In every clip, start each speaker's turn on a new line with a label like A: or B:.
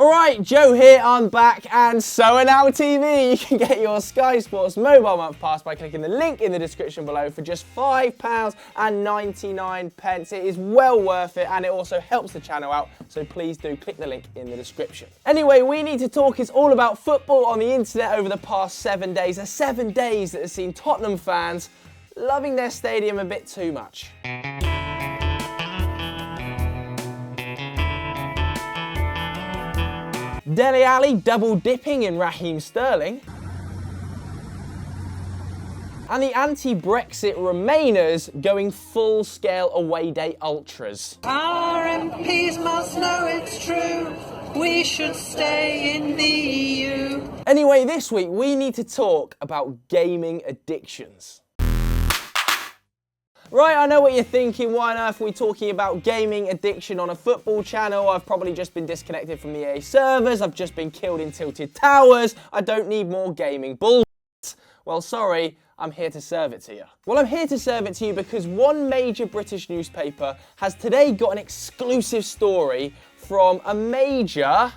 A: Alright, Joe here, I'm back, and so are Now TV. You can get your Sky Sports mobile month pass by clicking the link in the description below for just £5.99. It is well worth it, and it also helps the channel out, so please do click the link in the description. Anyway, We Need to Talk is all about football on the internet over the past 7 days. The 7 days that have seen Tottenham fans loving their stadium a bit too much. Dele Alli double dipping in Raheem Sterling. And the anti-Brexit Remainers going full-scale away day ultras.
B: Our MPs must know it's true. We should stay in the EU.
A: Anyway, this week we need to talk about gaming addictions. Right, I know what you're thinking. Why on earth are we talking about gaming addiction on a football channel? I've probably just been disconnected from the EA servers. I've just been killed in Tilted Towers. I don't need more gaming bullshit. Well, sorry, I'm here to serve it to you. Well, I'm here to serve it to you because one major British newspaper has today got an exclusive story from a major,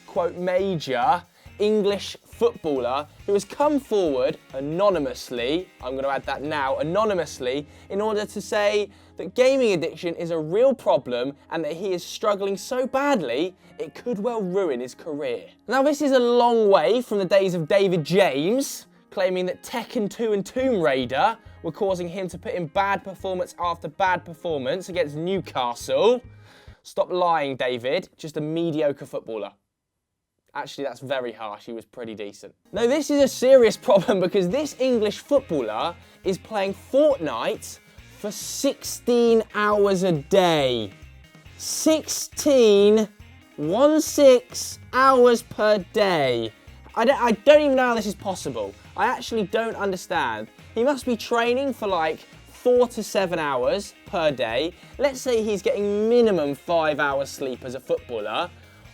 A: quote, major English footballer who has come forward anonymously, I'm going to add that now, anonymously, in order to say that gaming addiction is a real problem and that he is struggling so badly it could well ruin his career. Now, this is a long way from the days of David James claiming that Tekken 2 and Tomb Raider were causing him to put in bad performance after bad performance against Newcastle. Stop lying, David, just a mediocre footballer. Actually, that's very harsh. He was pretty decent. No, this is a serious problem because this English footballer is playing Fortnite for 16 hours a day. 16 hours per day. I don't even know how this is possible. I actually don't understand. He must be training for like 4 to 7 hours per day. Let's say he's getting minimum 5 hours sleep as a footballer.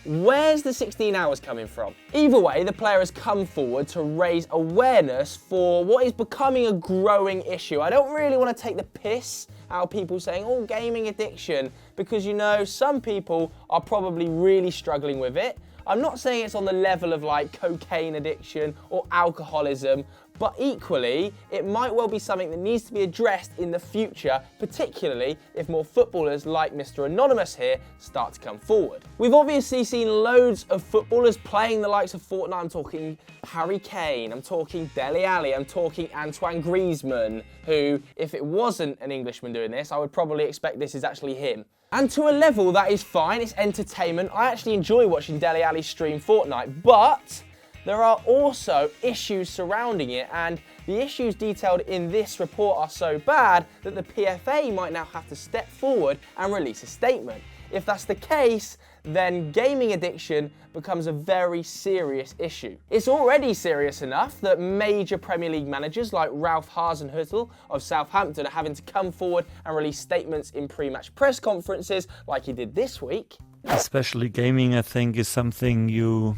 A: Where's the 16 hours coming from? Either way, the player has come forward to raise awareness for what is becoming a growing issue. I don't really want to take the piss out of people saying, oh, gaming addiction, because you know, some people are probably really struggling with it. I'm not saying it's on the level of like cocaine addiction or alcoholism, but equally, it might well be something that needs to be addressed in the future, particularly if more footballers like Mr. Anonymous here start to come forward. We've obviously seen loads of footballers playing the likes of Fortnite. I'm talking Harry Kane, I'm talking Dele Alli, I'm talking Antoine Griezmann, who, if it wasn't an Englishman doing this, I would probably expect this is actually him. And to a level, that is fine, it's entertainment. I actually enjoy watching Dele Alli stream Fortnite, but there are also issues surrounding it, and the issues detailed in this report are so bad that the PFA might now have to step forward and release a statement. If that's the case, then gaming addiction becomes a very serious issue. It's already serious enough that major Premier League managers like Ralph Hasenhüttl of Southampton are having to come forward and release statements in pre-match press conferences like he did this week.
C: Especially gaming, I think, is something you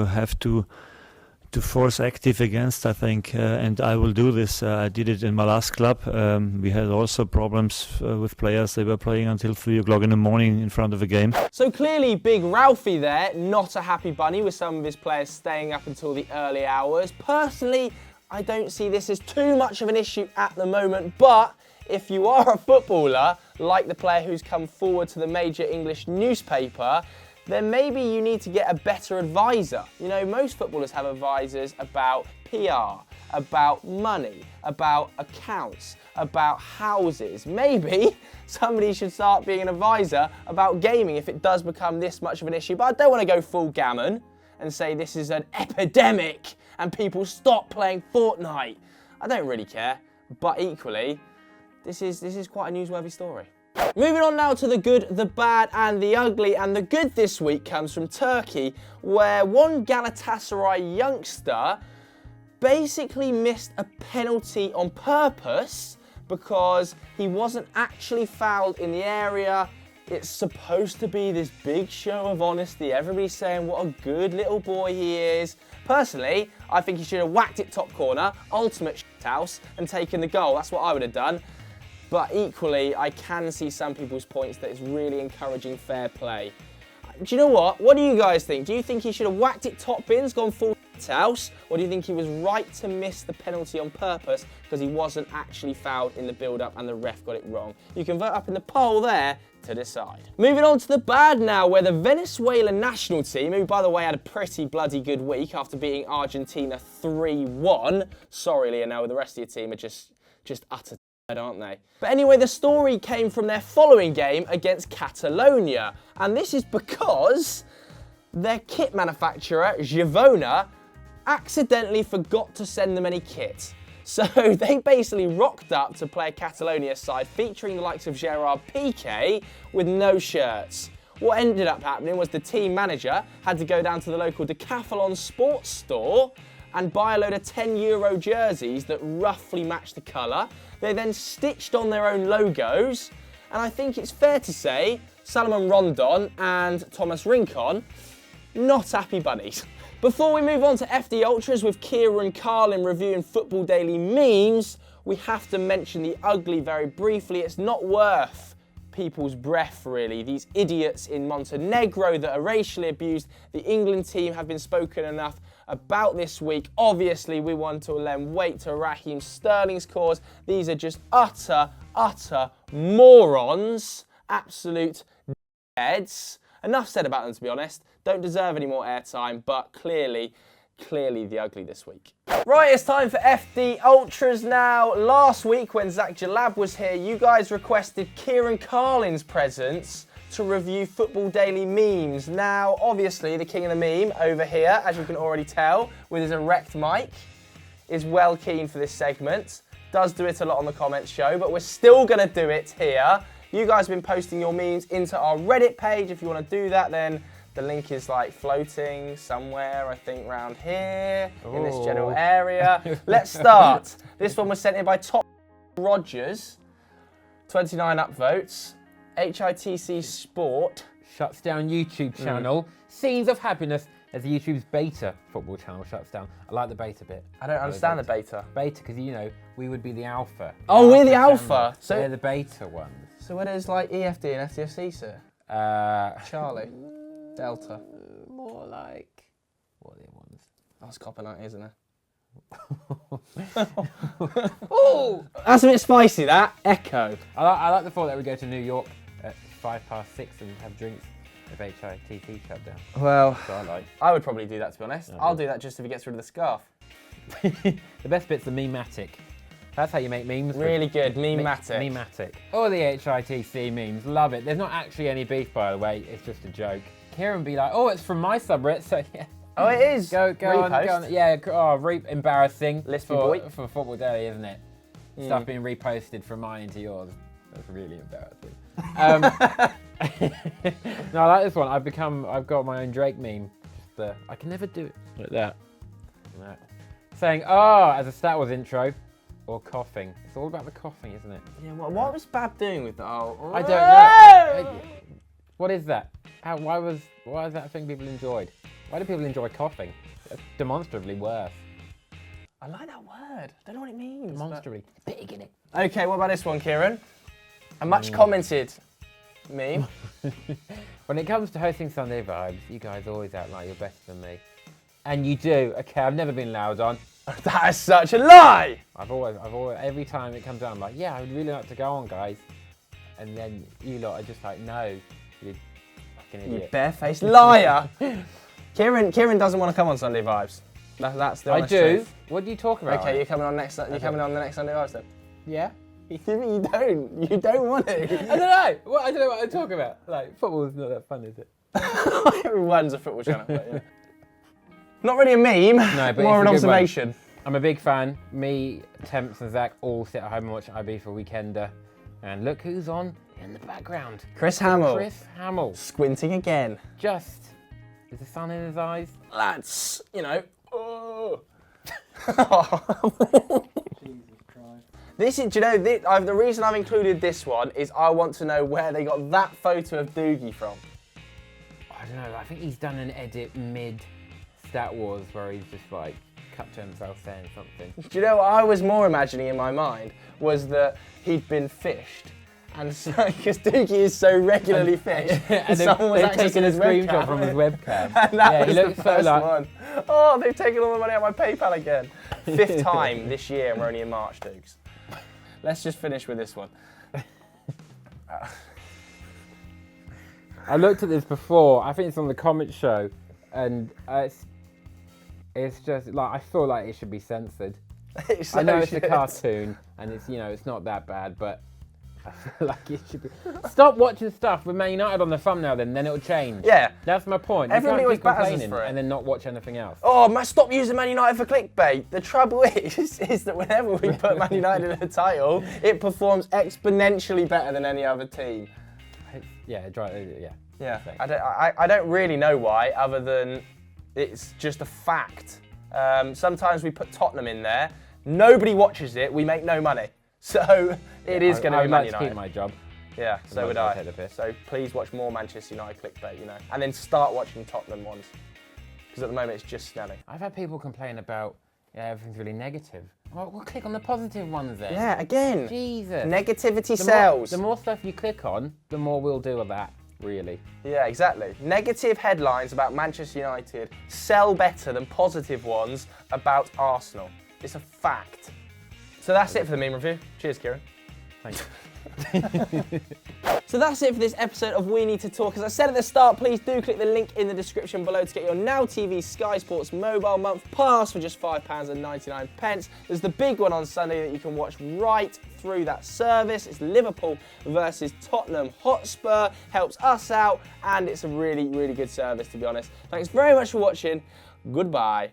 C: have to force active against, I think, and I will do this. I did it in my last club. We had also problems with players. They were playing until 3 o'clock in the morning in front of a game.
A: So clearly Big Ralphie there, not a happy bunny with some of his players staying up until the early hours. Personally, I don't see this as too much of an issue at the moment, but if you are a footballer, like the player who's come forward to the major English newspaper, then maybe you need to get a better advisor. You know, most footballers have advisors about PR, about money, about accounts, about houses. Maybe somebody should start being an advisor about gaming if it does become this much of an issue. But I don't want to go full gammon and say this is an epidemic and people stop playing Fortnite. I don't really care, but equally, this is quite a newsworthy story. Moving on now to the good, the bad and the ugly, and the good this week comes from Turkey, where one Galatasaray youngster basically missed a penalty on purpose because he wasn't actually fouled in the area. It's supposed to be this big show of honesty, everybody's saying what a good little boy he is. Personally, I think he should have whacked it top corner, ultimate house, and taken the goal. That's what I would have done. But equally, I can see some people's points that it's really encouraging fair play. Do you know what? What do you guys think? Do you think he should have whacked it top bins, gone full house, or do you think he was right to miss the penalty on purpose because he wasn't actually fouled in the build-up and the ref got it wrong? You can vote up in the poll there to decide. Moving on to the bad now, where the Venezuelan national team, who by the way had a pretty bloody good week after beating Argentina 3-1. Sorry, Lionel, the rest of your team are just utter aren't they? But anyway, the story came from their following game against Catalonia, and this is because their kit manufacturer, Givona, accidentally forgot to send them any kit. So they basically rocked up to play a Catalonia side featuring the likes of Gerard Piqué with no shirts. What ended up happening was the team manager had to go down to the local Decathlon sports store and buy a load of €10 jerseys that roughly match the colour. They then stitched on their own logos, and I think it's fair to say Salomon Rondon and Thomas Rincon, not happy bunnies. Before we move on to FD Ultras with Kieran Carlin reviewing Football Daily memes, we have to mention the ugly very briefly. It's not worth people's breath, really. These idiots in Montenegro that are racially abused the England team have been spoken enough about this week. Obviously, we want to lend weight to Raheem Sterling's cause. These are just utter morons. Absolute heads. Enough said about them, to be honest. Don't deserve any more airtime, but clearly the ugly this week. Right, it's time for FD Ultras now. Last week when Zach Jalab was here, you guys requested Kieran Carlin's presence to review Football Daily memes. Now, obviously, the king of the meme over here, as you can already tell, with his erect mic, is well keen for this segment. Does do it a lot on the comments show, but we're still gonna do it here. You guys have been posting your memes into our Reddit page. If you wanna do that, then the link is like floating somewhere, I think, around here, in this general area. Let's start. This one was sent in by Top Rogers, 29 upvotes. HITC Sport
D: shuts down YouTube channel. Scenes of Happiness as the YouTube's beta football channel shuts down. I like the beta bit.
A: I don't understand the beta.
D: Beta, because you know, we would be the alpha.
A: Oh, we're the alpha.
D: So they're the beta ones.
A: So where does like EFD and FDFC sit? Charlie. Delta.
D: More like, what are the ones?
A: That's copper 90, isn't it?
D: Oh!
A: That's a bit spicy, that. Echo.
D: I like the thought that we go to New York at 6:05 and have drinks if HITT shut down.
A: Well,
D: So
A: I would probably do that, to be honest. I'll do that just if he gets rid of the scarf.
D: The best bit's the meme-matic. That's how you make memes.
A: Really good, meme-matic.
D: Meme-matic. All the HITC memes, love it. There's not actually any beef, by the way, it's just a joke. Kieran be like, oh, it's from my subreddit, so yeah.
A: Oh, it is.
D: Go on. Yeah, embarrassing
A: Lispy
D: for Football Daily, isn't it? Stuff being reposted from mine into yours. That's really embarrassing. No, I like this one. I've got my own Drake meme. I can never do it like that. Saying, as a Star Wars intro, or coughing. It's all about the coughing, isn't it?
A: Yeah, what was Bab doing with that?
D: I don't know. What is that? Why is that a thing people enjoyed? Why do people enjoy coughing? It's demonstrably worse.
A: I like that word. I don't know what it means.
D: Demonstrably big in it.
A: Okay, what about this one, Kieran? A much commented meme.
D: When it comes to hosting Sunday Vibes, you guys always act like you're better than me. And you do. Okay, I've never been loud on.
A: That is such a lie!
D: I've always, every time it comes out, I'm like, yeah, I would really like to go on, guys. And then you lot are just like, no, you fucking idiot.
A: You barefaced liar! Kieran doesn't want to come on Sunday Vibes. That's the honest truth.
D: What do you talk about?
A: Okay, you're coming on next. You're coming on the next Sunday Vibes then.
D: Yeah.
A: You don't. You don't want to.
D: I don't know. I don't know what I talk about. Like, football's not that fun, is it?
A: Everyone's a football channel. But yeah. Not really a meme. No, but more an observation.
D: I'm a big fan. Me, Temps, and Zach all sit at home and watch IB for Weekender. And look who's on in the background.
A: Chris Hamill.
D: Chris Hamill.
A: Squinting again.
D: Is the sun in his eyes?
A: Lads, you know. Oh.
E: Jesus Christ.
A: This is, do you know, the reason I've included this one is I want to know where they got that photo of Doogie from.
D: I don't know. I think he's done an edit mid Star Wars where he's just like cut to himself saying something.
A: Do you know what I was more imagining in my mind was that he'd been fished And because Dookie is so regularly fit,
D: And
A: someone was
D: they've taken a
A: accessing his
D: screenshot
A: webcam.
D: from his webcam.
A: And that
D: Yeah, he
A: was
D: looks
A: the
D: so
A: first
D: like.
A: one. Oh, they've taken all the money out of my PayPal again. 5th time this year, and we're only in March, Dukes. Let's just finish with this one.
D: I looked at this before. I think it's on the comment show, and it's just like I feel like it should be censored. I know it's a cartoon, and it's not that bad, but I feel like it should be. Stop watching stuff with Man United on the thumbnail, then it'll change.
A: Yeah.
D: That's my point.
A: Everybody
D: you
A: always
D: can't keep
A: batters us
D: complaining
A: for it.
D: and then not watch anything else.
A: Oh, stop using Man United for clickbait. The trouble is that whenever we put Man United in the title, it performs exponentially better than any other team.
D: Yeah, yeah.
A: Yeah, I don't really know why, other than it's just a fact. Sometimes we put Tottenham in there, nobody watches it, we make no money. So it is going to be Man
D: I'd like
A: United.
D: to keep my job.
A: Yeah, so would
D: I'll
A: I.
D: take the piss.
A: So please watch more Manchester United clickbait, and then start watching Tottenham ones. Because at the moment it's just Snelling.
D: I've had people complain about everything's really negative. Well, we'll click on the positive ones then.
A: Yeah, again.
D: Jesus.
A: Negativity sells.
D: The more stuff you click on, the more we'll do of that, really.
A: Yeah, exactly. Negative headlines about Manchester United sell better than positive ones about Arsenal. It's a fact. So that's it for the meme review. Cheers, Kieran.
D: Thanks.
A: So that's it for this episode of We Need to Talk. As I said at the start, please do click the link in the description below to get your Now TV Sky Sports mobile month pass for just £5.99. There's the big one on Sunday that you can watch right through that service. It's Liverpool versus Tottenham Hotspur. Helps us out, and it's a really, really good service, to be honest. Thanks very much for watching. Goodbye.